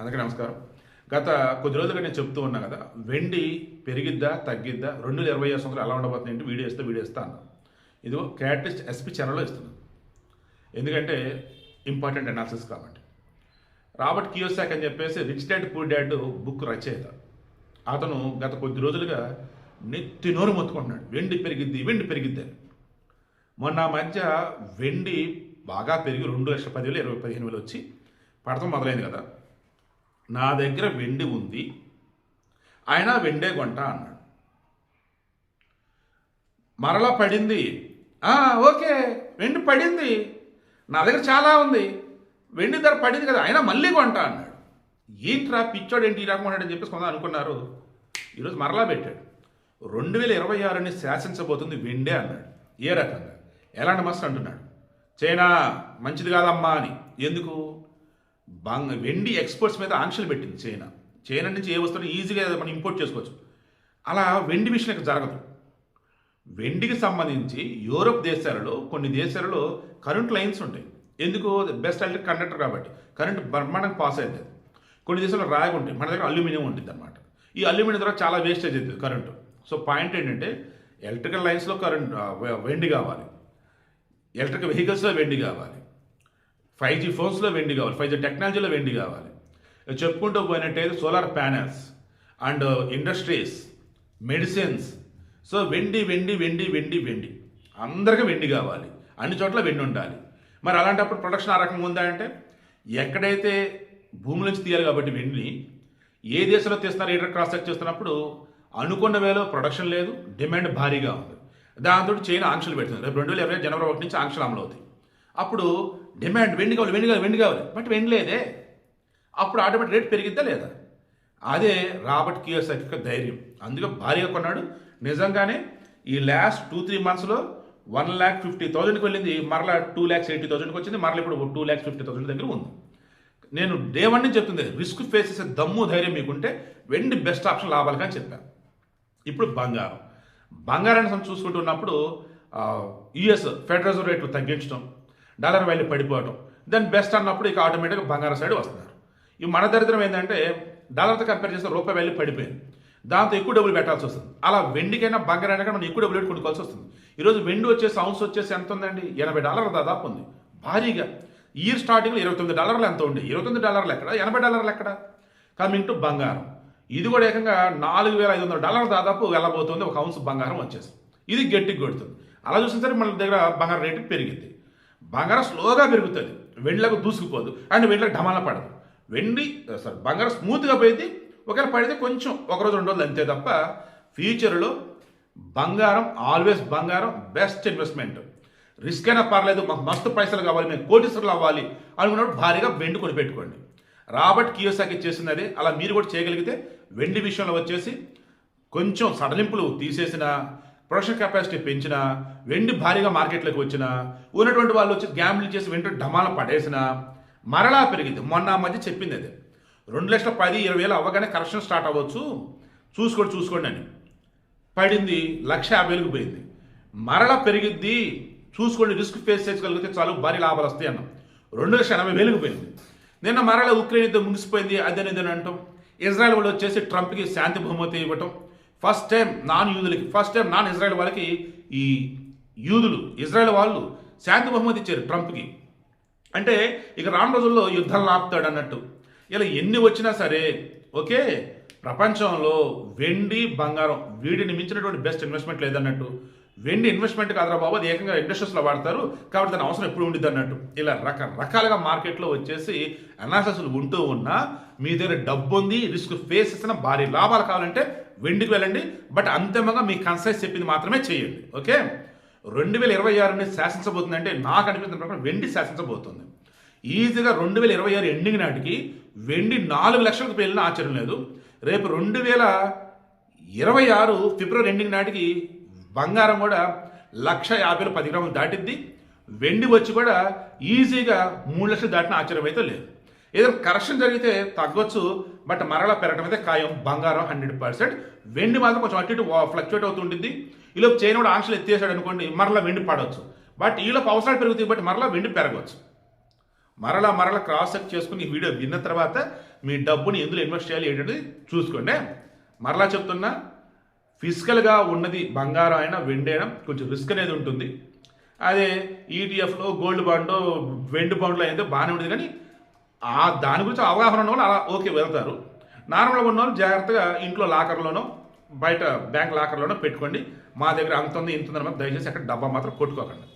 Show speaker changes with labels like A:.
A: అందరికీ నమస్కారం. గత కొద్ది రోజులుగా నేను చెప్తూ ఉన్నా కదా, వెండి పెరిగిద్దా తగ్గిద్దా 2026 సంవత్సరం ఎలా ఉండబోతుంది ఏంటి వీడియో ఇస్తా అన్నా. ఇదిగో క్యాటలిస్ట్ ఎస్పీ ఛానల్లో ఇస్తున్నాను. ఎందుకంటే ఇంపార్టెంట్ అనాలిసిస్ కాబట్టి. రాబర్ట్ కియోసాక్ అని చెప్పేసి rich dad poor dad book రచయిత. అతను గత కొద్ది రోజులుగా నెత్తి నోరు మొత్తుకుంటున్నాడు, వెండి పెరిగిద్ది అని. మొన్న మధ్య వెండి బాగా పెరిగి 2,10,000 15,000 వచ్చి పడటం మొదలైంది కదా. నా దగ్గర వెండి ఉంది, ఆయన వెండే కొంట అన్నాడు. మరలా పడింది, ఓకే వెండి పడింది, నా దగ్గర చాలా ఉంది, వెండి ధర పడింది కదా, ఆయన మళ్ళీ కొంట అన్నాడు. ఏంట్రా పిచ్చోడు ఏంటి ఈ రకం అని చెప్పేసి కొంత అనుకున్నారు. ఈరోజు మరలా పెట్టాడు, 2026ని శాసించబోతుంది వెండే అన్నాడు. ఏ రకంగా, ఎలాంటి మస్తు అంటున్నాడు, చైనా మంచిది కాదమ్మా అని. ఎందుకు? వెండి ఎక్స్పోర్ట్స్ మీద ఆంక్షలు పెట్టింది చైనా నుంచి ఏ వస్తువుని ఈజీగా మనం ఇంపోర్ట్ చేసుకోవచ్చు. అలా వెండి విషయం ఇక్కడ జరగదు. వెండికి సంబంధించి యూరోప్ దేశాలలో కొన్ని దేశాలలో కరెంట్ లైన్స్ ఉంటాయి. ఎందుకు? బెస్ట్ ఎలక్ట్రిక్ కండక్టర్ కాబట్టి కరెంట్ బ్రహ్మాండంగా పాస్ అవుతుంది. కొన్ని దేశాల్లో రాగి ఉంటాయి, మన దగ్గర అల్యూమినియం ఉంటుంది అనమాట. ఈ అల్యూమినియం ద్వారా చాలా వేస్టేజ్ అవుతుంది కరెంటు. సో పాయింట్ ఏంటంటే ఎలక్ట్రికల్ లైన్స్లో వెండి కావాలి, ఎలక్ట్రిక్ వెహికల్స్లో వెండి కావాలి, 5G ఫోన్స్లో వెండి కావాలి, 5G టెక్నాలజీలో వెండి కావాలి. చెప్పుకుంటూ పోయినట్టయితే solar panels and industries, medicines. So వెండి అందరికీ వెండి కావాలి, అన్ని చోట్ల వెండి ఉండాలి. మరి అలాంటప్పుడు ప్రొడక్షన్ ఆ రకంగా ఉందా అంటే, ఎక్కడైతే భూమి నుంచి తీయాలి కాబట్టి వెండిని ఏ దేశంలో తీస్తున్నారు రేటర్ క్రాస్ చెక్ చేస్తున్నప్పుడు అనుకున్న వేలో ప్రొడక్షన్ లేదు, డిమాండ్ భారీగా ఉంది. దాంతో చైనా ఆంక్షలు పెడుతుంది. రేపు 2020 జనవరి 1 నుంచి ఆంక్షలు అమలవుతాయి. అప్పుడు డిమాండ్ వెండి కావాలి, బట్ వెండి లేదే. అప్పుడు ఆటోమేటిక్ రేట్ పెరిగిద్దా లేదా? అదే రాబర్ట్ కియోసాక్ యొక్క ధైర్యం. అందుకే భారీగా కొన్నాడు. నిజంగానే ఈ లాస్ట్ 2-3 మంత్స్లో 1,50,000కి వెళ్ళింది, మరలా 2,80,000కి వచ్చింది, మరలా ఇప్పుడు 2,50,000 దగ్గర ఉంది. నేను డే 1 నుంచి చెప్తుంది, రిస్క్ ఫేస్ చేసే దమ్ము ధైర్యం మీకుంటే వెండి బెస్ట్ ఆప్షన్ లాభాలు కానీ చెప్పాను. ఇప్పుడు బంగారాన్ని చూసుకుంటున్నప్పుడు యుఎస్ ఫెడరల్ రిజర్వ్ రేట్లు తగ్గించడం, డాలర్ వాల్యూ పడిపోవడం, దాని బెస్ట్ అన్నప్పుడు ఇక ఆటోమేటిక్గా బంగారం సైడ్ వస్తున్నారు. ఈ మన దరిద్రం ఏంటంటే డాలర్తో కంపేర్ చేస్తే రూపాయి వాల్యూ పడిపోయింది, దాంతో ఎక్కువ డబ్బులు పెట్టాల్సి వస్తుంది. అలా వెండికైనా బంగారానికైనా మనం ఎక్కువ డబ్బులు పెట్టి కొనుక్కోవాల్సి వస్తుంది. ఈరోజు వెండి వచ్చేసి ఔన్స్ వచ్చేసి ఎంత ఉందండి? $80 దాదాపు ఉంది భారీగా. ఇయర్ స్టార్టింగ్లో $29 ఎంత ఉంది? $29 ఎక్కడ? $80 ఎక్కడ? కమింగ్ టు బంగారం, ఇది కూడా ఏకంగా $4,500 దాదాపు వెళ్ళబోతుంది ఒక ఔన్స్ బంగారం వచ్చేసి. ఇది గట్టికి కొడుతుంది. అలా చూసిన సరే మన దగ్గర బంగారం రేటు పెరిగింది. బంగారం స్లోగా పెరుగుతుంది, వెండిలకు దూసుకుపోదు, అండ్ వెండిలకు ఢమాల పడదు. బంగారం స్మూత్గా పోయింది. ఒకవేళ పడితే కొంచెం ఒకరోజు 2 రోజులు అంతే తప్ప ఫ్యూచర్లో బంగారం బంగారం బెస్ట్ ఇన్వెస్ట్మెంట్. రిస్క్ అయినా పర్లేదు, మాకు మస్తు పైసలు కావాలి, మేము కోటీశ్వరులు అవ్వాలి అనుకున్నప్పుడు భారీగా వెండి కొని పెట్టుకోండి. రాబర్ట్ కియోసాకి చేసింది అదే. అలా మీరు కూడా చేయగలిగితే వెండి విషయంలో వచ్చేసి కొంచెం సడలింపులు తీసేసిన, ప్రొడక్షన్ కెపాసిటీ పెంచిన, వెండి భారీగా మార్కెట్లోకి వచ్చిన, ఉన్నటువంటి వాళ్ళు వచ్చి గ్యాంబ్లింగ్ చేసి వెంటనే ఢమాల పడేసిన మరలా పెరిగింది. మొన్న మధ్య చెప్పింది అదే, 2,10,000-20,000 అవ్వగానే కరెక్షన్ స్టార్ట్ అవ్వచ్చు, చూసుకోండి అని పడింది. 1,50,000కి పోయింది. మరలా పెరిగిద్ది, చూసుకోండి, రిస్క్ ఫేస్ చేయగలిగితే చాలు, భారీ లాభాలు వస్తాయి అన్నాం. 2,80,000కి పోయింది. నిన్న మరలా ఉక్రెయిన్ యుద్ధం ముగిసిపోయింది అదేనిదని అంటాం. ఇజ్రాయెల్ వాళ్ళు వచ్చేసి ట్రంప్కి శాంతి బహుమతి ఇవ్వటం. ఫస్ట్ టైం నాన్ ఇజ్రాయెల్ వాళ్ళకి ఈ యూదులు ఇజ్రాయెల్ వాళ్ళు శాంతి బహుమతి ఇచ్చారు ట్రంప్కి. అంటే ఇక రాను రోజుల్లో యుద్ధాలు ఆపుతాడు అన్నట్టు. ఇలా ఎన్ని వచ్చినా సరే ఓకే, ప్రపంచంలో వెండి బంగారం వీటిని మించినటువంటి బెస్ట్ ఇన్వెస్ట్మెంట్ లేదన్నట్టు. వెండి ఇన్వెస్ట్మెంట్ కాదురా బాబు, అది ఏకంగా ఇండస్ట్రీస్లో వాడతారు కాబట్టి దాని అవసరం ఎప్పుడు ఉండిద్ది అన్నట్టు. ఇలా రకరకాలుగా మార్కెట్లో వచ్చేసి అనాలిసిస్లు ఉంటూ ఉన్నా మీ దగ్గర డబ్బు ఉంది, రిస్క్ ఫేస్ చేసిన భారీ లాభాలు కావాలంటే వెండికి వెళ్ళండి. బట్ అంతిమంగా మీ కన్సైజ్ చెప్పింది మాత్రమే చేయండి. ఓకే, 2026ని శాసించబోతుందంటే నాకు అనిపించిన ప్రకారం వెండి శాసించబోతుంది ఈజీగా. 2026 ఎండింగ్ నాటికి వెండి 4 లక్షలకు పేలిన ఆశ్చర్యం లేదు. రేపు 2026 ఫిబ్రవరి ఎండింగ్ నాటికి బంగారం కూడా 1,50,000 10 గ్రాములు దాటిద్ది. వెండి వచ్చి కూడా ఈజీగా 3 లక్షలు దాటిన ఆశ్చర్యం అయితే లేదు. ఏదైనా కరెక్షన్ జరిగితే తగ్గొచ్చు, బట్ మరలా పెరగడం అయితే ఖాయం. బంగారం 100%, వెండి మాత్రం కొంచెం అటు ఇటు ఫ్లక్చువేట్ అవుతుంటుంది. ఈలోపు చైనా కూడా ఆంక్షలు ఎత్తేసాడు అనుకోండి, మరలా వెండి పడవచ్చు. బట్ ఈలోపు అవసరాలు పెరుగుతాయి, బట్ మరలా వెండి పెరగవచ్చు. మరలా క్రాస్ చెక్ చేసుకుని ఈ వీడియో విన్న తర్వాత మీ డబ్బుని ఎందులో ఇన్వెస్ట్ చేయాలి ఏంటంటే చూసుకోండి. మరలా చెప్తున్నా, ఫిజికల్గా ఉన్నది బంగారం అయినా వెండి అయినా కొంచెం రిస్క్ అనేది ఉంటుంది. అదే ఈటీఎఫ్లో గోల్డ్ బాండ్ వెండి బాండ్లో అయితే బాగానే ఉంటుంది, కానీ దాని గురించి అవగాహన ఉన్న వాళ్ళు అలా ఓకే వెళ్తారు. నార్మల్గా ఉన్న వాళ్ళు జాగ్రత్తగా ఇంట్లో లాకర్లోనో బయట బ్యాంక్ లాకర్లోనో పెట్టుకోండి. మా దగ్గర అంత ఉంది ఇంత ఉంది, దయచేసి అక్కడ డబ్బా మాత్రం కొట్టుకోకండి.